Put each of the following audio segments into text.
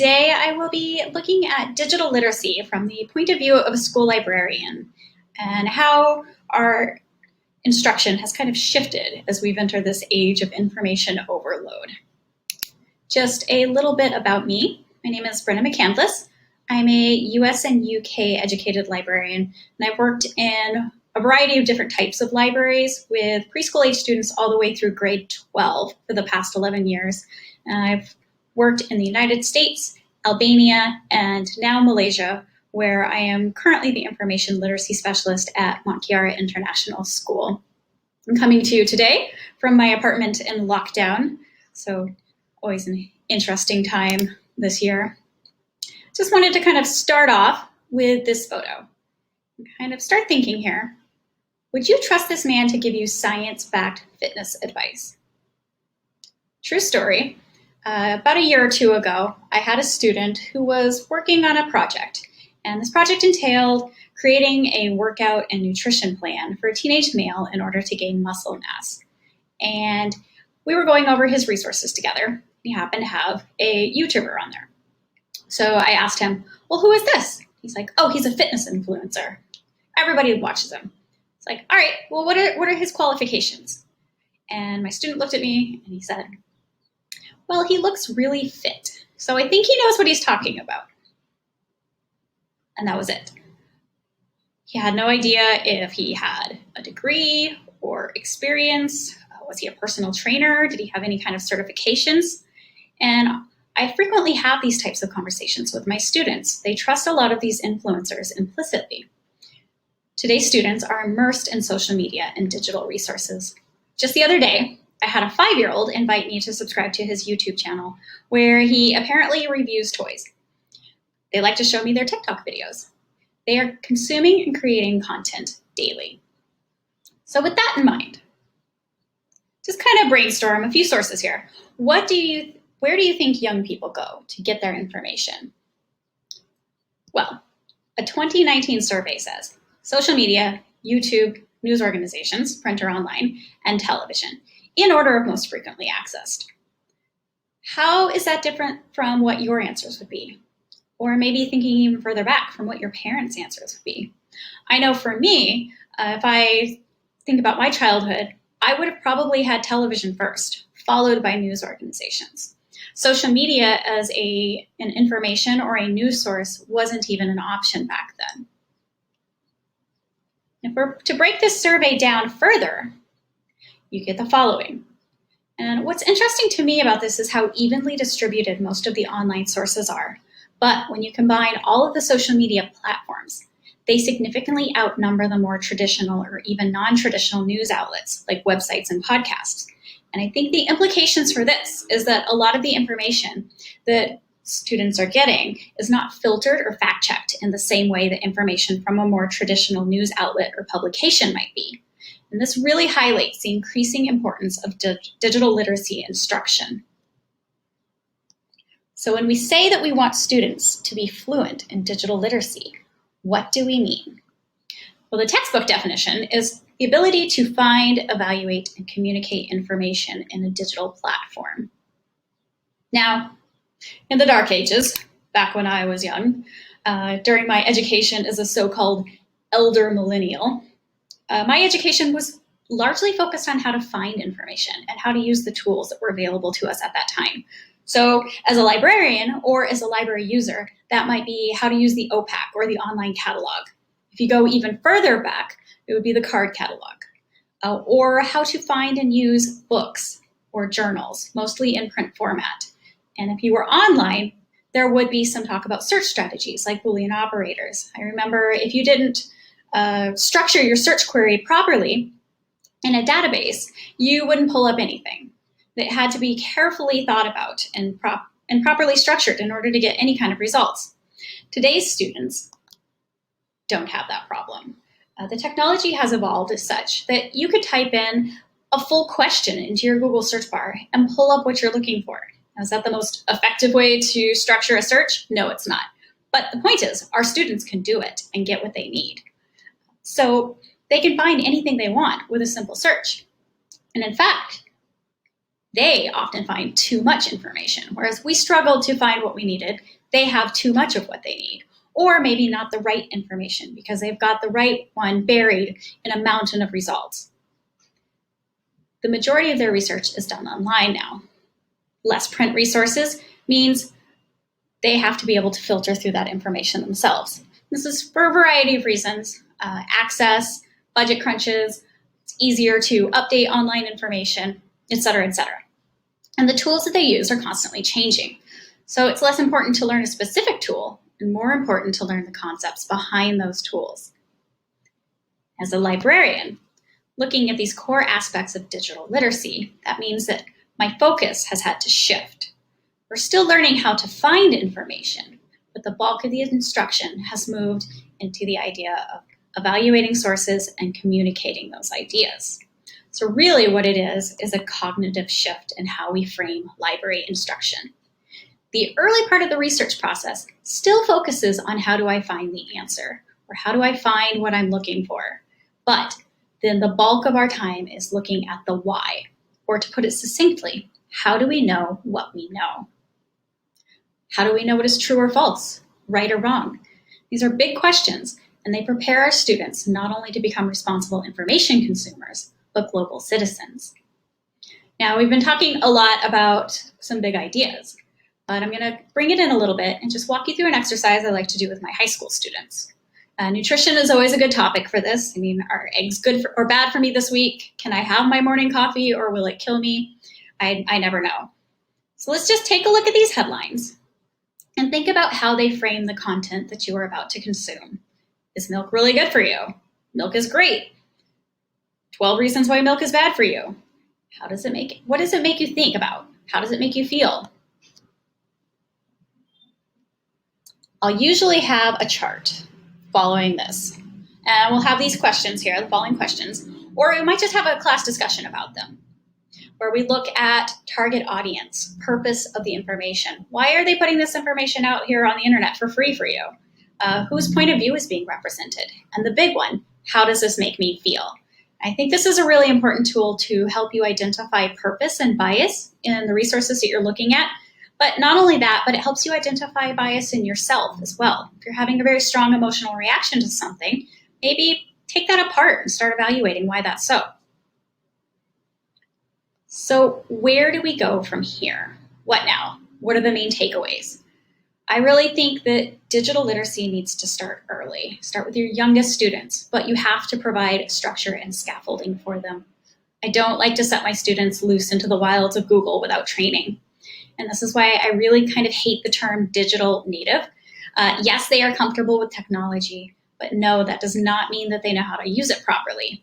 Today I will be looking at digital literacy from the point of view of a school librarian and how our instruction has kind of shifted as we've entered this age of information overload. Just a little bit about me. My name is Brenna McCandless. I'm a US and UK educated librarian, and I've worked in a variety of different types of libraries with preschool age students all the way through grade 12 for the past 11 years. I've worked in the United States, Albania, and now Malaysia, where I am currently the information literacy specialist at Mont International School. I'm coming to you today from my apartment in lockdown, so always an interesting time this year. Just wanted to kind of start off with this photo and kind of start thinking here. Would you trust this man to give you science-backed fitness advice? True story. About a year or two ago, I had a student who was working on a project, and this project entailed creating a workout and nutrition plan for a teenage male in order to gain muscle mass. And we were going over his resources together. He happened to have a YouTuber on there. So I asked him, well, who is this? He's like, oh, he's a fitness influencer. Everybody watches him. It's like, all right, well, what are his qualifications? And my student looked at me and he said, well, he looks really fit, so I think he knows what he's talking about. And that was it. He had no idea if he had a degree or experience. Was he a personal trainer? Did he have any kind of certifications? And I frequently have these types of conversations with my students. They trust a lot of these influencers implicitly. Today's students are immersed in social media and digital resources. Just the other day, I had a 5-year-old invite me to subscribe to his YouTube channel, where he apparently reviews toys. They like to show me their TikTok videos. They are consuming and creating content daily. So with that in mind, just kind of brainstorm a few sources here. Where do you think young people go to get their information? Well, a 2019 survey says social media, YouTube, news organizations, print or online, and television, in order of most frequently accessed. How is that different from what your answers would be? Or maybe thinking even further back from what your parents' answers would be. I know for me, if I think about my childhood, I would have probably had television first, followed by news organizations. Social media as an information or a news source wasn't even an option back then. If we're to break this survey down further, you get the following. And what's interesting to me about this is how evenly distributed most of the online sources are. But when you combine all of the social media platforms, they significantly outnumber the more traditional or even non-traditional news outlets like websites and podcasts. And I think the implications for this is that a lot of the information that students are getting is not filtered or fact-checked in the same way that information from a more traditional news outlet or publication might be. And this really highlights the increasing importance of digital literacy instruction. So when we say that we want students to be fluent in digital literacy, what do we mean? Well, the textbook definition is the ability to find, evaluate, and communicate information in a digital platform. Now, in the dark ages, back when I was young, during my education as a so-called elder millennial, my education was largely focused on how to find information and how to use the tools that were available to us at that time. So as a librarian or as a library user, that might be how to use the OPAC or the online catalog. If you go even further back, it would be the card catalog, or how to find and use books or journals, mostly in print format. And if you were online, there would be some talk about search strategies like Boolean operators. I remember if you didn't structure your search query properly in a database, you wouldn't pull up anything. It had to be carefully thought about and properly structured in order to get any kind of results. Today's students don't have that problem. The technology has evolved as such that you could type in a full question into your Google search bar and pull up what you're looking for. Now, is that the most effective way to structure a search? No, it's not. But the point is, our students can do it and get what they need. So they can find anything they want with a simple search. And in fact, they often find too much information, whereas we struggled to find what we needed. they have too much of what they need, or maybe not the right information because they've got the right one buried in a mountain of results. The majority of their research is done online now. Less print resources means they have to be able to filter through that information themselves. This is for a variety of reasons: access, budget crunches, it's easier to update online information, et cetera, et cetera. And the tools that they use are constantly changing. So it's less important to learn a specific tool and more important to learn the concepts behind those tools. As a librarian, looking at these core aspects of digital literacy, that means that my focus has had to shift. We're still learning how to find information, but the bulk of the instruction has moved into the idea of evaluating sources and communicating those ideas. So really what it is a cognitive shift in how we frame library instruction. The early part of the research process still focuses on how do I find the answer, or how do I find what I'm looking for. But then the bulk of our time is looking at the why, or to put it succinctly, how do we know what we know? How do we know what is true or false, right or wrong? These are big questions, and they prepare our students not only to become responsible information consumers, but global citizens. Now, we've been talking a lot about some big ideas, but I'm going to bring it in a little bit and just walk you through an exercise I like to do with my high school students. Nutrition is always a good topic for this. I mean, are eggs good or bad for me this week? Can I have my morning coffee or will it kill me? I never know. So let's just take a look at these headlines and think about how they frame the content that you are about to consume. Is milk really good for you? Milk is great. 12 reasons why milk is bad for you. What does it make you think about? How does it make you feel? I'll usually have a chart following this. And we'll have these questions here, the following questions, or we might just have a class discussion about them, where we look at target audience, purpose of the information. Why are they putting this information out here on the internet for free for you? Whose point of view is being represented? And the big one, how does this make me feel? I think this is a really important tool to help you identify purpose and bias in the resources that you're looking at. But not only that, but it helps you identify bias in yourself as well. If you're having a very strong emotional reaction to something, maybe take that apart and start evaluating why that's so. So where do we go from here? What now? What are the main takeaways? I really think that digital literacy needs to start early. Start with your youngest students, but you have to provide structure and scaffolding for them. I don't like to set my students loose into the wilds of Google without training. And this is why I really kind of hate the term digital native. Yes, they are comfortable with technology, but no, that does not mean that they know how to use it properly.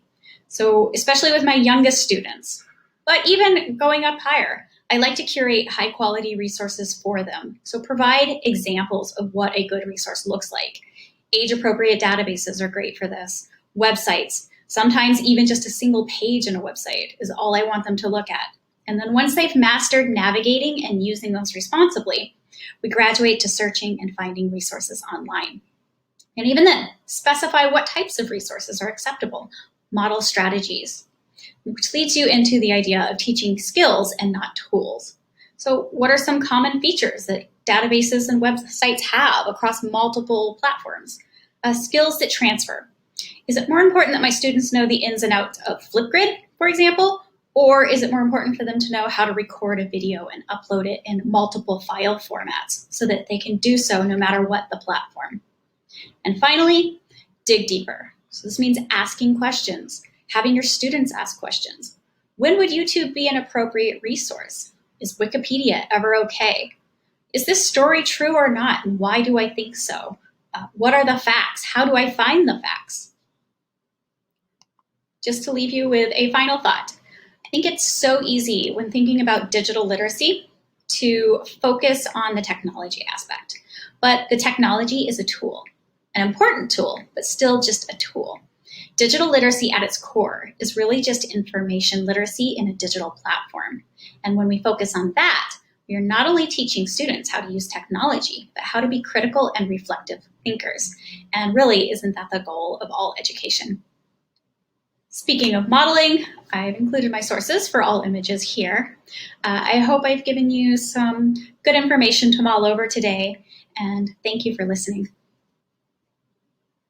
So especially with my youngest students, but even going up higher, I like to curate high quality resources for them. So provide examples of what a good resource looks like. Age appropriate databases are great for this. Websites, sometimes even just a single page in a website is all I want them to look at. And then once they've mastered navigating and using those responsibly, we graduate to searching and finding resources online. And even then, specify what types of resources are acceptable, model strategies, which leads you into the idea of teaching skills and not tools. So what are some common features that databases and websites have across multiple platforms? Skills that transfer. Is it more important that my students know the ins and outs of Flipgrid, for example? Or is it more important for them to know how to record a video and upload it in multiple file formats so that they can do so no matter what the platform? And finally, dig deeper. So this means asking questions, having your students ask questions. When would YouTube be an appropriate resource? Is Wikipedia ever okay? Is this story true or not? And why do I think so? What are the facts? How do I find the facts? Just to leave you with a final thought. I think it's so easy when thinking about digital literacy to focus on the technology aspect. But the technology is a tool, an important tool, but still just a tool. Digital literacy at its core is really just information literacy in a digital platform. And when we focus on that, we are not only teaching students how to use technology, but how to be critical and reflective thinkers. And really, isn't that the goal of all education? Speaking of modeling, I've included my sources for all images here. I hope I've given you some good information to mull over today. and thank you for listening.